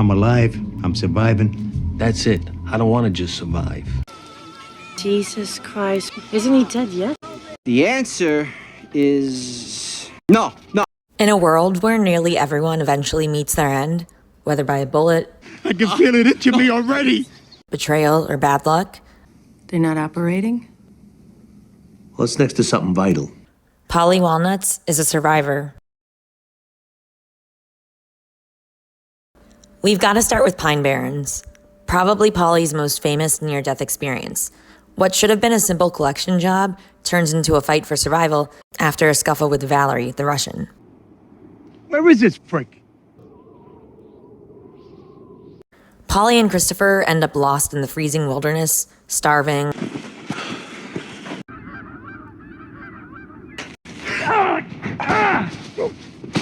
I'm alive. I'm surviving. That's it. I don't want to just survive. Jesus Christ. Isn't he dead yet? The answer is no. In a world where nearly everyone eventually meets their end, whether by a bullet, I can feel it itching me already. betrayal, or bad luck, They're not operating? What's next to something vital? Paulie Walnuts is a survivor. We've got to start with Pine Barrens, probably Paulie's most famous near-death experience. What should have been a simple collection job turns into a fight for survival after a scuffle with Valerie, the Russian. Where is this prick? Paulie and Christopher end up lost in the freezing wilderness, starving.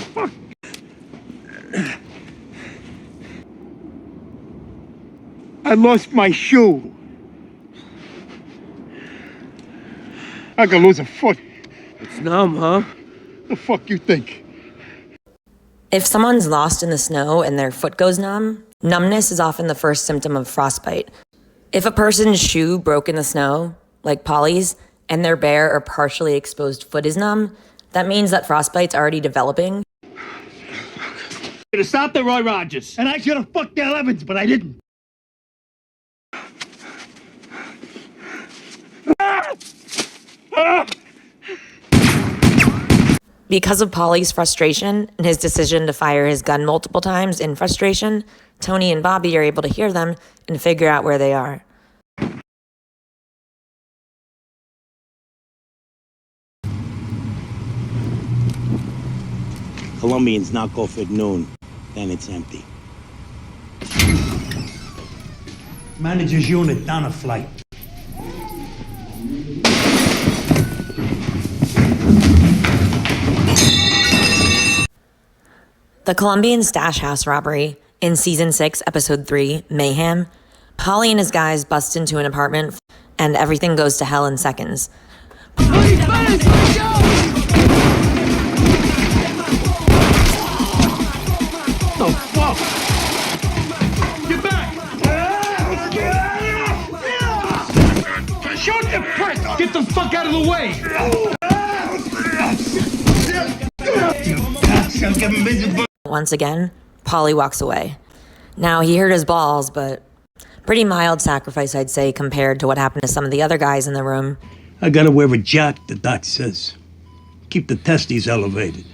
Fuck. I lost my shoe. I could lose a foot. It's numb, huh? The fuck you think? If someone's lost in the snow and their foot goes numb, numbness is often the first symptom of frostbite. If a person's shoe broke in the snow, like Paulie's, and their bare or partially exposed foot is numb, that means that frostbite's already developing. To stop the Roy Rogers. And I should have fucked Dale Evans, but I didn't. Because of Paulie's frustration and his decision to fire his gun multiple times in frustration, Tony and Bobby are able to hear them and figure out where they are. Colombians knock off at noon, then it's empty. Manager's unit down a flight. The Colombian stash house robbery in Season 6, Episode 3, Mayhem, Paulie and his guys bust into an apartment and everything goes to hell in seconds. Oh, fuck! Get back! Shoot the prick! Get the fuck out of the way! You cocksucker miserable! Once again, Paulie walks away. Now, he hurt his balls, but pretty mild sacrifice, I'd say, compared to what happened to some of the other guys in the room. I gotta wear a jack, the doc says. Keep the testes elevated.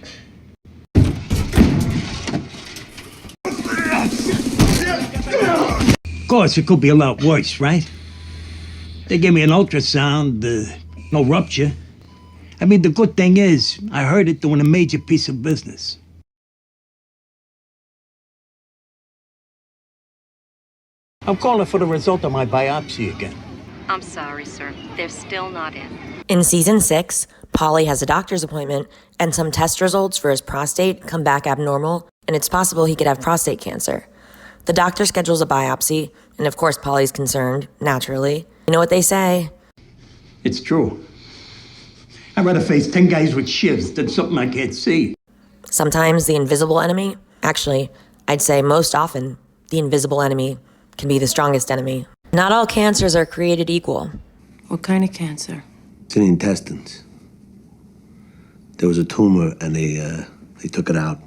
Of course, it could be a lot worse, right? They gave me an ultrasound, no rupture. I mean, the good thing is, I heard it doing a major piece of business. I'm calling for the result of my biopsy again. I'm sorry, sir. They're still not in. In Season 6, Paulie has a doctor's appointment, and some test results for his prostate come back abnormal, and it's possible he could have prostate cancer. The doctor schedules a biopsy, and of course Paulie's concerned, naturally. You know what they say? It's true. I'd rather face 10 guys with shivs than something I can't see. Sometimes the invisible enemy, actually, I'd say most often, the invisible enemy can be the strongest enemy. Not all cancers are created equal. What kind of cancer? It's in the intestines. There was a tumor, and they took it out.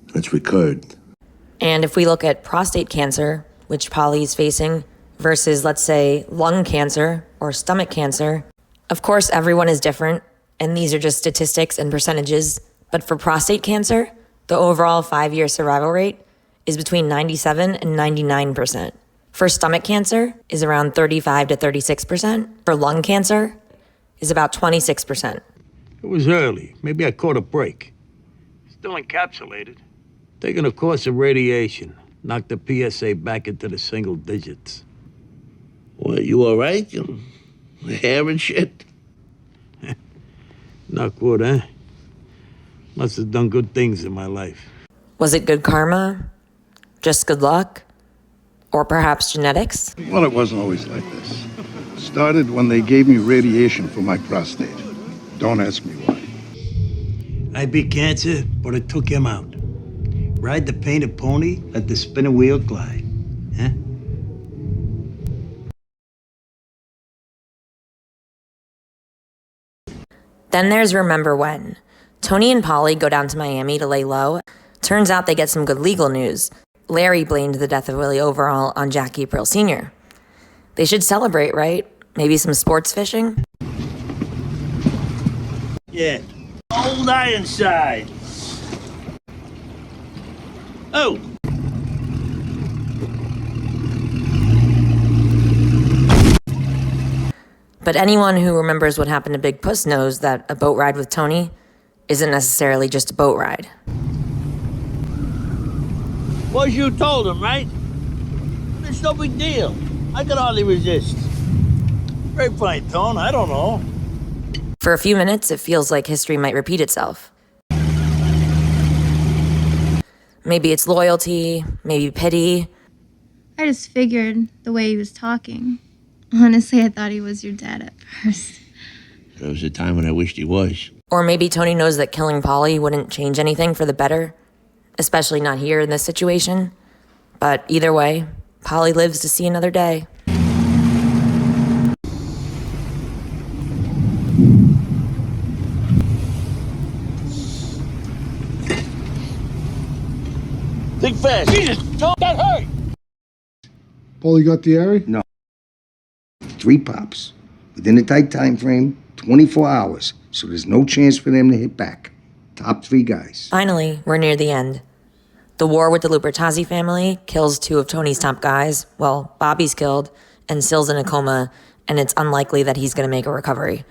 And it's recurred. And if we look at prostate cancer, which Paulie's facing, versus, let's say, lung cancer or stomach cancer, of course, everyone is different, and these are just statistics and percentages. But for prostate cancer, the overall 5-year survival rate is between 97 and 99%. For stomach cancer is around 35 to 36%. For lung cancer is about 26%. It was early. Maybe I caught a break. Still encapsulated. Taking a course of radiation. Knocked the PSA back into the single digits. Well, you all right? Hair and shit? Knock wood, huh? Must have done good things in my life. Was it good karma? Just good luck? Or perhaps genetics? Well, it wasn't always like this. It started when they gave me radiation for my prostate. Don't ask me why. I beat cancer, but it took him out. Ride the painted pony, let the spinning wheel glide. Huh? Then there's Remember When. Tony and Paulie go down to Miami to lay low. Turns out they get some good legal news. Larry blamed the death of Willie Overall on Jackie April Sr. They should celebrate, right? Maybe some sports fishing? Yeah. Old Ironside. Oh. But anyone who remembers what happened to Big Puss knows that a boat ride with Tony isn't necessarily just a boat ride. Was you told him, right? It's no big deal. I could hardly resist. Very fine, Tone. I don't know. For a few minutes, it feels like history might repeat itself. Maybe it's loyalty, maybe pity. I just figured the way he was talking. Honestly, I thought he was your dad at first. There was a time when I wished he was. Or maybe Tony knows that killing Paulie wouldn't change anything for the better, especially not here in this situation. But either way, Paulie lives to see another day. Think fast. Jesus, Tone, that hurt. Paulie Gualtieri? No. 3 pops. Within a tight time frame, 24 hours, so there's no chance for them to hit back. Top 3 guys. Finally, we're near the end. The war with the Lupertazzi family kills 2 of Tony's top guys. Well, Bobby's killed, and Sil's in a coma, and it's unlikely that he's going to make a recovery.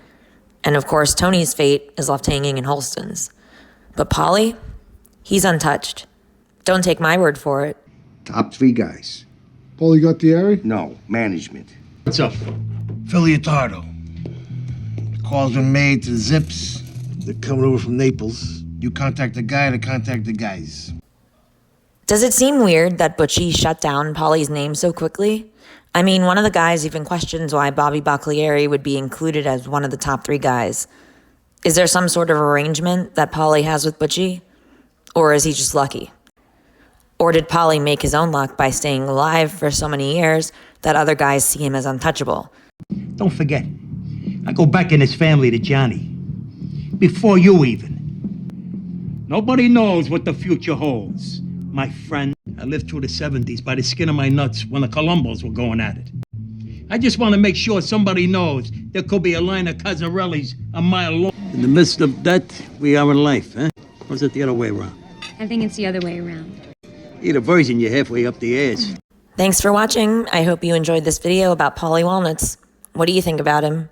And of course, Tony's fate is left hanging in Holston's. But Paulie, he's untouched. Don't take my word for it. Top 3 guys. Paulie Gualtieri? No, management. What's up? Filiatardo. The call's been made to the Zips. They're coming over from Naples. You contact the guy to contact the guys. Does it seem weird that Butchie shut down Paulie's name so quickly? I mean, one of the guys even questions why Bobby Baclieri would be included as one of the top 3 guys. Is there some sort of arrangement that Paulie has with Butchie? Or is he just lucky? Or did Paulie make his own luck by staying alive for so many years that other guys see him as untouchable? Don't forget, I go back in his family to Johnny. Before you even. Nobody knows what the future holds. My friend, I lived through the 70s by the skin of my nuts when the Colombos were going at it. I just want to make sure somebody knows there could be a line of Cazzarellis a mile long. In the midst of death, we are in life, huh? Or is it the other way around? I think it's the other way around. Either version, you're halfway up the ass. Thanks for watching. I hope you enjoyed this video about Paulie Walnuts. What do you think about him?